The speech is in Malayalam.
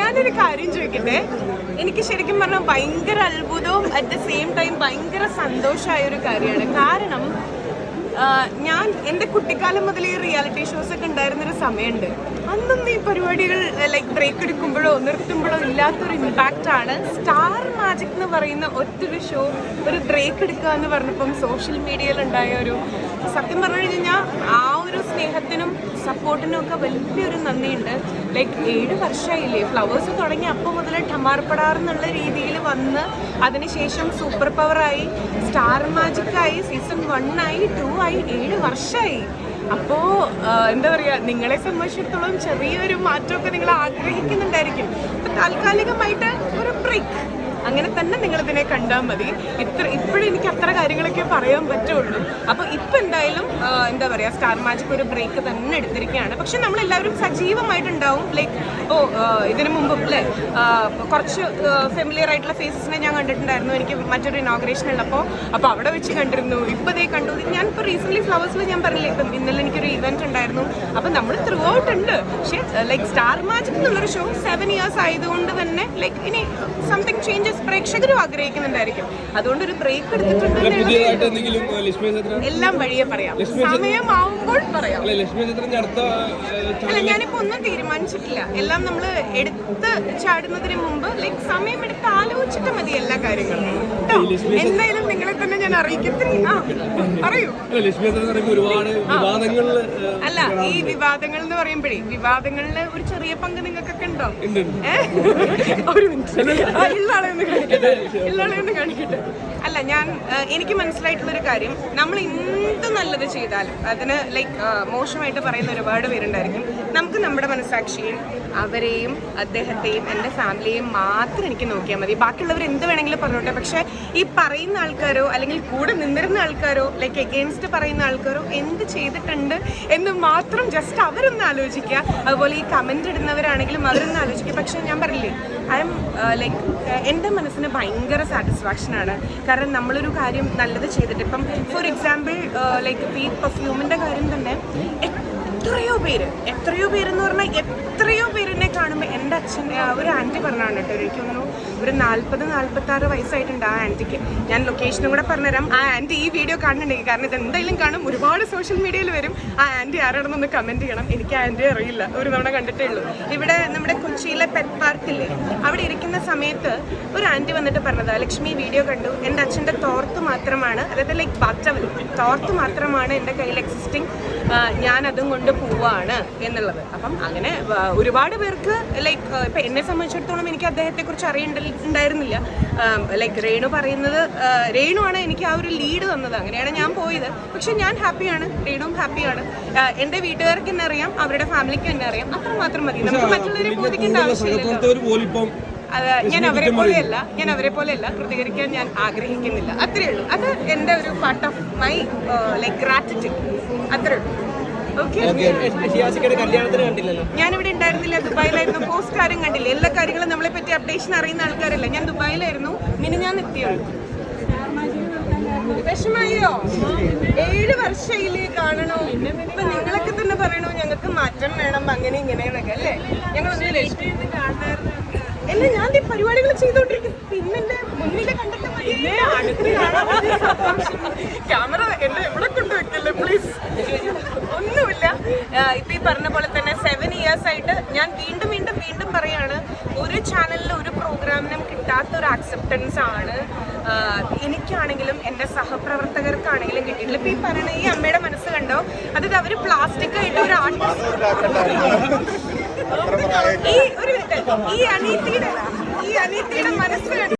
ഞാനൊരു കാര്യം ചോദിക്കട്ടെ. എനിക്ക് ശരിക്കും പറഞ്ഞാൽ ഭയങ്കര അത്ഭുതവും അറ്റ് ദ സെയിം ടൈം ഭയങ്കര സന്തോഷമായ ഒരു കാര്യമാണ്. കാരണം ഞാൻ എൻ്റെ കുട്ടിക്കാലം മുതൽ ഈ റിയാലിറ്റി ഷോസ് ഒക്കെ ഉണ്ടായിരുന്നൊരു സമയമുണ്ട്. അന്നും ഈ പരിപാടികൾ ലൈക്ക് ബ്രേക്ക് എടുക്കുമ്പോഴോ നിർത്തുമ്പോഴോ ഇല്ലാത്തൊരു ഇമ്പാക്റ്റാണ് സ്റ്റാർ മാജിക് എന്ന് പറയുന്ന ഒറ്റൊരു ഷോ ഒരു ബ്രേക്ക് എടുക്കുക എന്ന് പറഞ്ഞപ്പം സോഷ്യൽ മീഡിയയിലുണ്ടായ ഒരു സത്യം പറഞ്ഞു കഴിഞ്ഞാൽ ആ ഒരു സ്നേഹത്തിനും സപ്പോർട്ടിനും ഒക്കെ വലിയൊരു നന്ദിയുണ്ട്. ലൈക്ക് 7 വർഷമായില്ലേ ഫ്ലവേഴ്സ് തുടങ്ങി അപ്പോൾ മുതൽ ഠമാർപ്പടാർ എന്നുള്ള രീതിയിൽ വന്ന് അതിനുശേഷം സൂപ്പർ പവറായി സ്റ്റാർ മാജിക്കായി സീസൺ 1 ആയി 2 ആയി 7 വർഷമായി. അപ്പോൾ എന്താ പറയുക, നിങ്ങളെ സംബന്ധിച്ചിടത്തോളം ചെറിയൊരു മാറ്റമൊക്കെ നിങ്ങൾ ആഗ്രഹിക്കുന്നുണ്ടായിരിക്കും. അപ്പം താൽക്കാലികമായിട്ട് ഒരു ബ്രേക്ക് അങ്ങനെ തന്നെ നിങ്ങളിതിനെ കണ്ടാൽ മതി. ഇപ്പോഴും എനിക്ക് അത്ര കാര്യങ്ങളൊക്കെ പറയാൻ പറ്റുള്ളൂ. അപ്പോൾ ഇപ്പം എന്തായാലും എന്താ പറയുക, സ്റ്റാർ മാജിക് ഒരു ബ്രേക്ക് തന്നെ എടുത്തിരിക്കുകയാണ്. പക്ഷെ നമ്മളെല്ലാവരും സജീവമായിട്ടുണ്ടാവും. ലൈക്ക് ഇപ്പോൾ ഇതിനു മുമ്പും അല്ലേ കുറച്ച് ഫെമിലിയർ ആയിട്ടുള്ള ഫേസസിനെ ഞാൻ കണ്ടിട്ടുണ്ടായിരുന്നു എനിക്ക് മറ്റൊരു ഇനോഗ്രേഷൻ ഉള്ളപ്പോൾ. അപ്പോൾ അവിടെ വെച്ച് കണ്ടിരുന്നു. ഇപ്പോൾ ഇതേ കണ്ടു. ഞാനിപ്പോൾ റീസെൻ്റ്ലി ഫ്ലവേഴ്സിൽ ഞാൻ പറഞ്ഞില്ലേ, ഇപ്പം ഇന്നലെ എനിക്കൊരു ഇവൻറ്റ് ഉണ്ടായിരുന്നു. അപ്പം നമ്മൾ ത്രൂ ഔട്ട് ഉണ്ട്. പക്ഷേ ലൈക്ക് സ്റ്റാർ മാജിക് എന്നുള്ളൊരു ഷോ 7 years ആയതുകൊണ്ട് തന്നെ ലൈക്ക് ഇനി സംതിങ് ചേഞ്ചസ് പ്രേക്ഷകരും ആഗ്രഹിക്കുന്നുണ്ടായിരിക്കും. അതുകൊണ്ട് ഒരു ബ്രേക്ക് എടുത്തിട്ടുണ്ട്. എല്ലാം വഴിയെ പറയാം, സമയമാവുമ്പോൾ പറയാം. അല്ല, ഞാനിപ്പോ ഒന്നും തീരുമാനിച്ചിട്ടില്ല. എല്ലാം നമ്മൾ എടുത്ത് ചാടുന്നതിന് മുമ്പ് ലൈക്ക് സമയം എടുത്ത് ആലോചിച്ചിട്ട് മതി എല്ലാ കാര്യങ്ങളും. എന്തായാലും നിങ്ങളെ തന്നെ ഞാൻ അറിയിക്കത്തില്ല. പറയൂ. അല്ല, ഈ വിവാദങ്ങൾ എന്ന് പറയുമ്പോഴേ വിവാദങ്ങളിൽ ഒരു ചെറിയ പങ്ക് നിങ്ങൾക്കൊക്കെ ഉണ്ടോ? ഒരു മിനിറ്റ് കാണിക്കട്ടെ. അല്ല, എനിക്ക് മനസ്സിലായിട്ടുള്ളൊരു കാര്യം, നമ്മൾ എന്ത് നല്ലത് ചെയ്താലും അതിന് ലൈക്ക് മോശമായിട്ട് പറയുന്ന ഒരുപാട് പേരുണ്ടായിരിക്കും. നമുക്ക് നമ്മുടെ മനസ്സാക്ഷിയും അവരെയും അദ്ദേഹത്തെയും എൻ്റെ ഫാമിലിയെയും മാത്രം എനിക്ക് നോക്കിയാൽ മതി. ബാക്കിയുള്ളവർ എന്ത് വേണമെങ്കിലും പറഞ്ഞോട്ടെ. പക്ഷേ ഈ പറയുന്ന ആൾക്കാരോ അല്ലെങ്കിൽ കൂടെ നിന്നിരുന്ന ആൾക്കാരോ ലൈക്ക് എഗെയിൻസ്റ്റ് പറയുന്ന ആൾക്കാരോ എന്ത് ചെയ്തിട്ടുണ്ട് എന്ന് മാത്രം ജസ്റ്റ് അവരൊന്ന് ആലോചിക്കുക. അതുപോലെ ഈ കമൻ്റ് ഇടുന്നവരാണെങ്കിലും അവരൊന്ന് ആലോചിക്കുക. പക്ഷേ ഞാൻ പറഞ്ഞില്ലേ, ഐ എം ലൈക്ക് എൻ്റെ മനസ്സിന് ഭയങ്കര സാറ്റിസ്ഫാക്ഷനാണ്. കാരണം നമ്മളൊരു കാര്യം നല്ലത് ചെയ്തിട്ട്, ഇപ്പം ഫോർ എക്സാമ്പിൾ ലൈക്ക് ഈ പെർഫ്യൂമിൻ്റെ കാര്യം തന്നെ എത്രയോ പേരെന്ന് പറഞ്ഞാൽ എത്രയോ പേരെന്നെ കാണുമ്പോൾ എൻ്റെ അച്ഛൻ ഒരു ആൻറ്റി പറഞ്ഞാണ് കേട്ടോ, എനിക്ക് തോന്നുന്നു ഒരു 40-46 വയസ്സായിട്ടുണ്ട് ആ ആൻറ്റിക്ക്. ഞാൻ ലൊക്കേഷനും കൂടെ പറഞ്ഞുതരാം. ആ ആൻറ്റി ഈ വീഡിയോ കാണുന്നുണ്ടെങ്കിൽ, കാരണം ഇത് എന്തായാലും കാണും, ഒരുപാട് സോഷ്യൽ മീഡിയയിൽ വരും. ആ ആൻറ്റി ആരാണെന്നൊന്ന് കമൻറ്റ് ചെയ്യണം. എനിക്ക് ആ ആൻറ്റി അറിയില്ല, ഒരു തവണ കണ്ടിട്ടേ ഉള്ളൂ. ഇവിടെ നമ്മുടെ കൊച്ചിയിലെ പെറ്റ് പാർക്കില്ലേ, അവിടെ ഇരിക്കുന്ന സമയത്ത് ഒരു ആൻറ്റി വന്നിട്ട് പറഞ്ഞത്, ലക്ഷ്മി വീഡിയോ കണ്ടു, എൻ്റെ അച്ഛൻ്റെ തോർത്ത് മാത്രമാണ്, അതായത് ലൈക്ക് ബാത്ത് തോർത്ത് മാത്രമാണ് എൻ്റെ കയ്യിൽ എക്സിസ്റ്റിംഗ്, ഞാൻ അതും കൊണ്ട് പോവാണ് എന്നുള്ളത്. അപ്പം അങ്ങനെ ഒരുപാട് പേർക്ക് ലൈക്ക് ഇപ്പം എന്നെ സംബന്ധിച്ചിടത്തോളം എനിക്ക് അദ്ദേഹത്തെക്കുറിച്ച് ഉണ്ടായിരുന്നില്ല. ലൈക്ക് രേണു പറയുന്നത്, രേണു ആണ് എനിക്ക് ആ ഒരു ലീഡ് തന്നത്. അങ്ങനെയാണ് ഞാൻ പോയത്. പക്ഷെ ഞാൻ ഹാപ്പിയാണ്, രേണുവും ഹാപ്പിയാണ്. എൻ്റെ വീട്ടുകാർക്ക് എന്നെ അറിയാം, അവരുടെ ഫാമിലിക്ക് എന്നെ അറിയാം. അത്രമാത്രം മതി. നമുക്ക് മറ്റുള്ളവരെ ബോധിക്കേണ്ട ആവശ്യമില്ലല്ലോ. ഞാൻ അവരെ പോലെയല്ല പ്രതികരിക്കാൻ ഞാൻ ആഗ്രഹിക്കുന്നില്ല. അത്രേ ഉള്ളൂ. അത് എൻ്റെ ഒരു part of my like gratitude. അത്രേ ഉള്ളൂ. ഞാനിവിടെ ഉണ്ടായിരുന്നില്ല, ദുബായിലായിരുന്നു. പോസ്റ്റ് കാര്യം കണ്ടില്ല. എല്ലാ കാര്യങ്ങളും നമ്മളെ പറ്റി അപ്ഡേഷൻ അറിയുന്ന ആൾക്കാരല്ല. ഞാൻ ദുബായിലായിരുന്നു. ഞാൻ എത്തിയുള്ളൂ. വിഷമയോ? 7 വർഷയിലേ കാണണോ? ഇപ്പൊ നിങ്ങളൊക്കെ തന്നെ പറയണോ ഞങ്ങൾക്ക് മാറ്റം വേണം, അങ്ങനെ ഇങ്ങനെയൊക്കെ അല്ലേ? ഞങ്ങളൊന്നും അല്ല, ഞാൻ ഈ പരിപാടികൾ ചെയ്തോണ്ടിരിക്കും. പിന്നെ മുന്നിലെ കണ്ടിട്ട് ക്യാമറ എന്നെ എവിടെ കൊണ്ടുവെക്കല്ലേ പ്ലീസ്. ഒന്നുമില്ല. ഇപ്പൊ ഈ പറഞ്ഞ പോലെ തന്നെ 7 years ആയിട്ട് ഞാൻ വീണ്ടും പറയാണ്, ഒരു ചാനലിൽ ഒരു പ്രോഗ്രാമിനും കിട്ടാത്തൊരു ആക്സെപ്റ്റൻസ് ആണ് എനിക്കാണെങ്കിലും എൻ്റെ സഹപ്രവർത്തകർക്കാണെങ്കിലും കിട്ടിയിട്ടില്ല. ഇപ്പൊ ഈ പറയണ ഈ അമ്മയുടെ മനസ്സ് കണ്ടോ, അതായത് അവര് പ്ലാസ്റ്റിക് ആയിട്ട് ഒരു ഈ അനീതിയുടെ മനസ്സ്